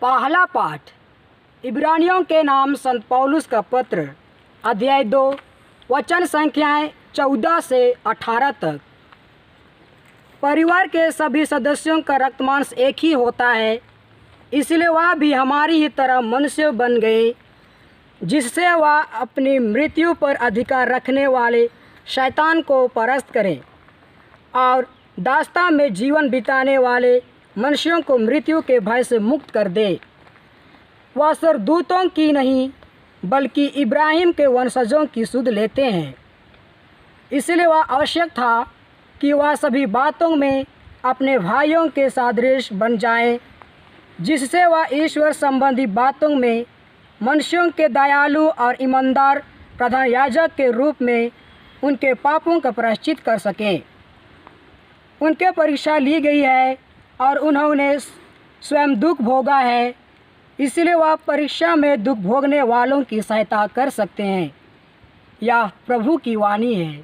पहला पाठ इब्रानियों के नाम संत पौलुस का पत्र, अध्याय 2, वचन संख्याएं 14 से 18 तक। परिवार के सभी सदस्यों का रक्तमांस एक ही होता है, इसलिए वह भी हमारी ही तरह मनुष्य बन गए, जिससे वह अपनी मृत्यु पर अधिकार रखने वाले शैतान को परास्त करें और दास्ता में जीवन बिताने वाले मनुष्यों को मृत्यु के भय से मुक्त कर दे। वह स्वर्गदूतों की नहीं बल्कि इब्राहिम के वंशजों की सुध लेते हैं। इसलिए वह आवश्यक था कि वह सभी बातों में अपने भाइयों के सादृश बन जाएं, जिससे वह ईश्वर संबंधी बातों में मनुष्यों के दयालु और ईमानदार प्रधान याजक के रूप में उनके पापों का प्रायश्चित कर सकें। उनके परीक्षा ली गई है और उन्होंने स्वयं दुख भोगा है, इसलिए वह परीक्षा में दुख भोगने वालों की सहायता कर सकते हैं। यह प्रभु की वाणी है।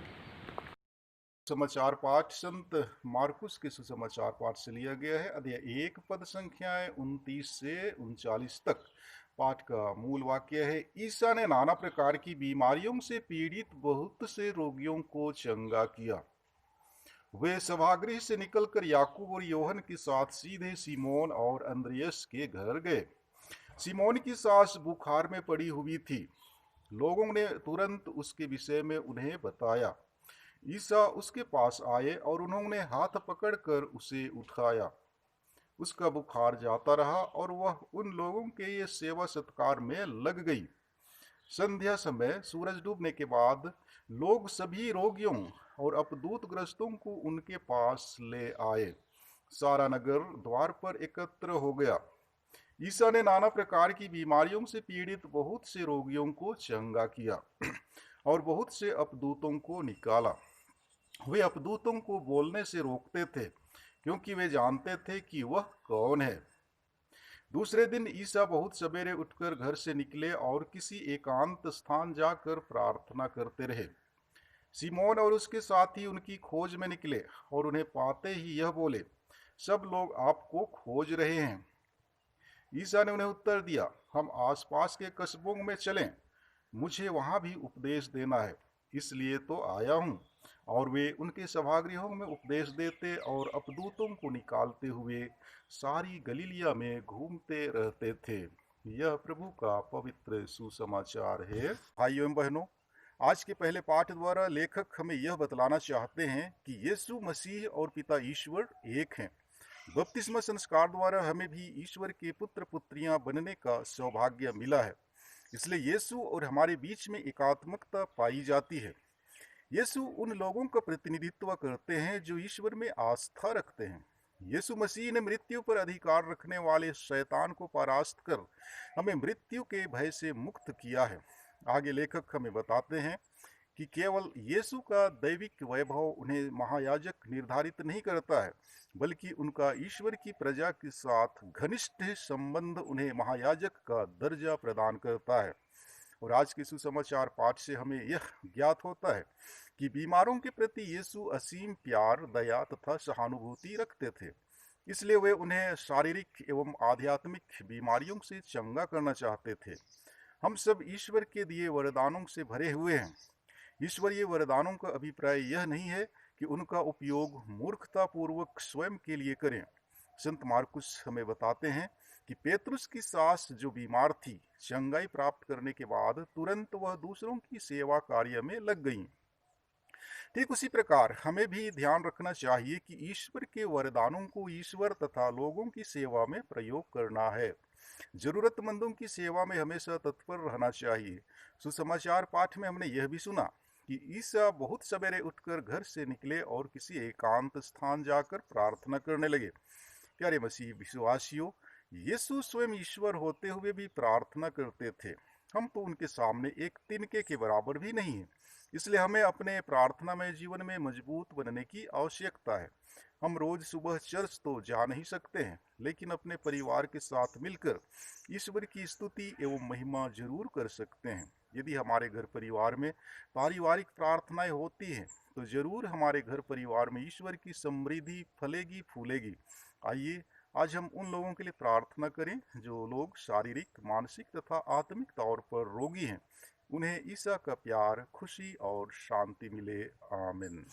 समाचार पाठ संत मार्कुस के सुसमाचार पाठ से लिया गया है। अध्याय 1 पद संख्याएं 29 से 39 तक। पाठ का मूल वाक्य है, ईसा ने नाना प्रकार की बीमारियों से पीड़ित बहुत से रोगियों को चंगा किया। वे सभागृह से निकलकर याकूब और योहन के साथ सीधे सीमोन और अंद्रियस के घर गए। सीमोन की सास बुखार में पड़ी हुई थी। लोगों ने तुरंत उसके विषय में उन्हें बताया। ईसा उसके पास आए और उन्होंने हाथ पकड़कर उसे उठाया। उसका बुखार जाता रहा और वह उन लोगों के ये सेवा सत्कार में लग गई। संध्या समय सूरज डूबने के बाद लोग सभी रोगियों और अपदूतग्रस्तों को उनके पास ले आए। सारा नगर द्वार पर एकत्र हो गया। ईसा ने नाना प्रकार की बीमारियों से पीड़ित बहुत से रोगियों को चंगा किया और बहुत से अपदूतों को निकाला। वे अपदूतों को बोलने से रोकते थे, क्योंकि वे जानते थे कि वह कौन है। दूसरे दिन ईसा बहुत सवेरे उठकर घर से निकले और किसी एकांत स्थान जाकर प्रार्थना करते रहे। सीमोन और उसके साथी उनकी खोज में निकले और उन्हें पाते ही यह बोले, सब लोग आपको खोज रहे हैं। ईसा ने उन्हें उत्तर दिया, हम आसपास के कस्बों में चलें, मुझे वहां भी उपदेश देना है, इसलिए तो आया हूँ। और वे उनके सभागृहों में उपदेश देते और अपदूतों को निकालते हुए सारी गलीलिया में घूमते रहते थे। यह प्रभु का पवित्र सुसमाचार है। भाइयों एवं बहनों, आज के पहले पाठ द्वारा लेखक हमें यह बतलाना चाहते हैं कि यीशु मसीह और पिता ईश्वर एक हैं। बपतिस्मा संस्कार द्वारा हमें भी ईश्वर के पुत्र पुत्रियां बनने का सौभाग्य मिला है। इसलिए यीशु और हमारे बीच में एकात्मकता पाई जाती है। यीशु उन लोगों का प्रतिनिधित्व करते हैं जो ईश्वर में आस्था रखते हैं। यीशु मसीह ने मृत्यु पर अधिकार रखने वाले शैतान को परास्त कर हमें मृत्यु के भय से मुक्त किया है। आगे लेखक हमें बताते हैं कि केवल यीशु का दैविक वैभव उन्हें महायाजक निर्धारित नहीं करता है, बल्कि उनका ईश्वर की प्रजा के साथ घनिष्ठ संबंध उन्हें महायाजक का दर्जा प्रदान करता है। और आज के सुसमाचार पाठ से हमें यह ज्ञात होता है कि बीमारों के प्रति यीशु असीम प्यार, दया तथा सहानुभूति रखते थे। इसलिए वे उन्हें शारीरिक एवं आध्यात्मिक बीमारियों से चंगा करना चाहते थे। हम सब ईश्वर के दिए वरदानों से भरे हुए हैं। ईश्वरीय वरदानों का अभिप्राय यह नहीं है कि उनका उपयोग मूर्खतापूर्वक स्वयं के लिए करें। संत मार्कुस हमें बताते हैं कि पेतरुस की सास जो बीमार थी, चंगाई प्राप्त करने के बाद तुरंत वह दूसरों की सेवा कार्य में लग गईं। ठीक उसी प्रकार हमें भी ध्यान रखना चाहिए कि ईश्वर के वरदानों को ईश्वर तथा लोगों की सेवा में प्रयोग करना है। जरूरतमंदों की सेवा में हमेशा तत्पर रहना चाहिए। सुसमाचार पाठ में हमने यह भी सुना कि ईसा बहुत सवेरे उठकर घर से निकले और किसी एकांत स्थान जाकर प्रार्थना करने लगे। प्यारे मसीह विश्वासियों, यीशु स्वयं ईश्वर होते हुए भी प्रार्थना करते थे। हम तो उनके सामने एक तिनके के बराबर भी नहीं हैं। इसलिए हमें अपने प्रार्थना में जीवन में मजबूत बनने की आवश्यकता है। हम रोज सुबह चर्च तो जा नहीं सकते हैं, लेकिन अपने परिवार के साथ मिलकर ईश्वर की स्तुति एवं महिमा जरूर कर सकते हैं। यदि हमारे घर परिवार में पारिवारिक प्रार्थनाएं होती हैं, तो जरूर हमारे घर परिवार में ईश्वर की समृद्धि फलेगी फूलेगी। आइए आज हम उन लोगों के लिए प्रार्थना करें जो लोग शारीरिक, मानसिक तथा आत्मिक तौर पर रोगी हैं। उन्हें ईसा का प्यार, खुशी और शांति मिले। आमीन।